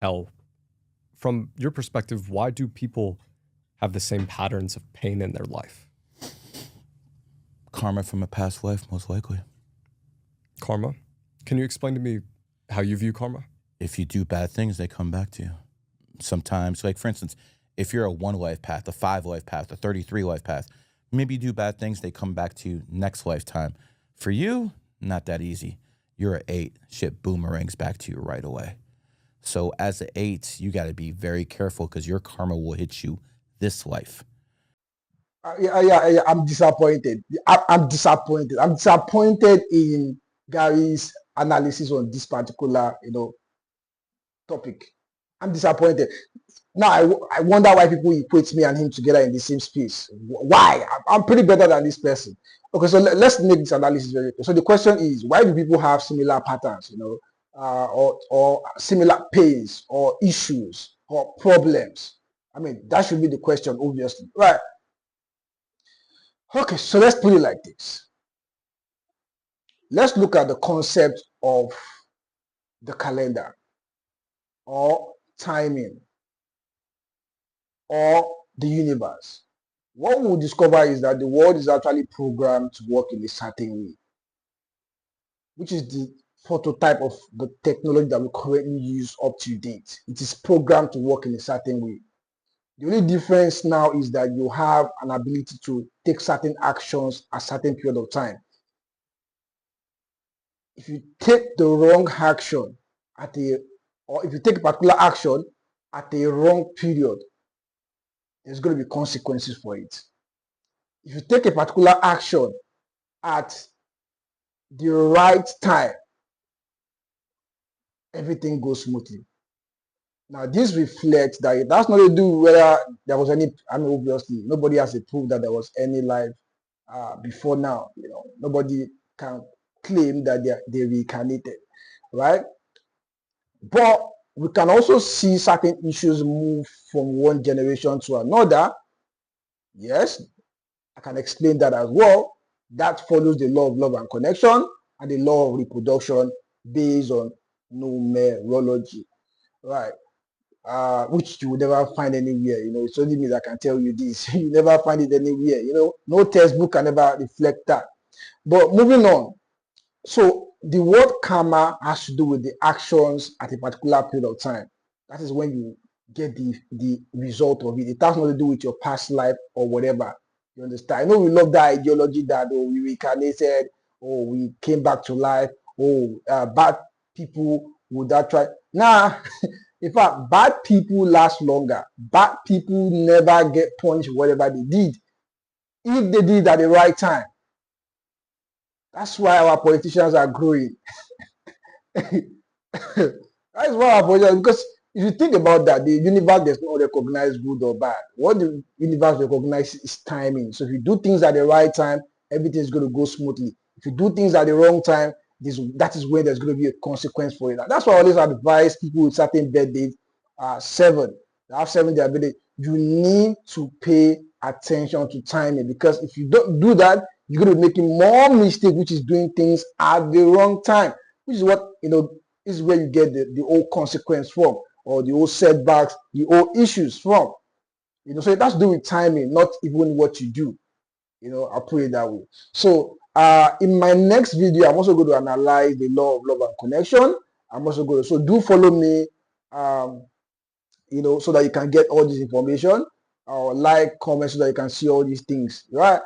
hell. From your perspective, why do people have the same patterns of pain in their life? Karma from a past life, most likely. Karma? Can you explain to me how you view karma? If you do bad things, they come back to you. Sometimes, like for instance, if you're a 1 life path, a 5 life path, a 33 life path, maybe you do bad things, they come back to you next lifetime. For you, not that easy. You're an 8, shit boomerangs back to you right away. So as an 8, you got to be very careful because your karma will hit you this life. Yeah, I'm disappointed. I'm disappointed. I'm disappointed in Gary's analysis on this particular, topic. I'm disappointed. Now I wonder why people equate me and him together in the same space. Why? I'm pretty better than this person. Okay, so let's make this analysis very clear. So the question is, why do people have similar patterns, or similar pains or issues or problems? I mean, that should be the question, obviously, right? Okay, so let's put it like this. Let's look at the concept of the calendar or timing or the universe. What we'll discover is that the world is actually programmed to work in a certain way, which is the prototype of the technology that we currently use up to date. It is programmed to work in a certain way. The only difference now is that you have an ability to take certain actions at a certain period of time. If you take the wrong action or if you take a particular action at a wrong period, there's going to be consequences for it. If you take a particular action at the right time, everything goes smoothly. Now, this reflects that it has nothing to do with whether there was any, obviously, nobody has a proof that there was any life before now. Nobody can claim that they reincarnated, right? But we can also see certain issues move from one generation to another. Yes, I can explain that as well. That follows the law of love and connection and the law of reproduction based on numerology, right? Which you will never find anywhere. It's only me that can tell you this. You never find it anywhere. No textbook can ever reflect that. But moving on. So the word karma has to do with the actions at a particular period of time. That is when you get the result of it. It has nothing to do with your past life or whatever. You understand? I know we love that ideology that we reincarnated, or we came back to life, bad people would that try. Nah, in fact, bad people last longer. Bad people never get punished for whatever they did, if they did it at the right time. That's why our politicians are growing. That's why our politicians, because if you think about that, the universe does not recognize good or bad. What the universe recognizes is timing. So if you do things at the right time, everything is going to go smoothly. If you do things at the wrong time, that is where there's going to be a consequence for it. And that's why I always advise people with certain birthdays, 7, they have 7 their birthday. You need to pay attention to timing, because if you don't do that, you're going to be making more mistakes, which is doing things at the wrong time, which is what, is where you get the old consequence from, or the old setbacks, the old issues from. So it has to do with timing, not even what you do. I'll put it that way. So in my next video, I'm also going to analyze the law of love and connection. I'm also going to, so do follow me, so that you can get all this information, or like, comment, so that you can see all these things, right?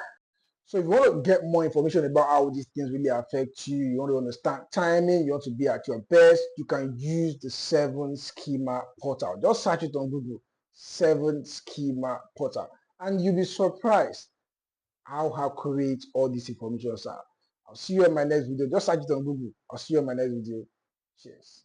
So if you want to get more information about how these things really affect you, you want to understand timing, you want to be at your best, you can use the 7schema portal. Just search it on Google, 7schema portal, and you'll be surprised how accurate all these information are. I'll see you in my next video. Just search it on Google. I'll see you in my next video. Cheers.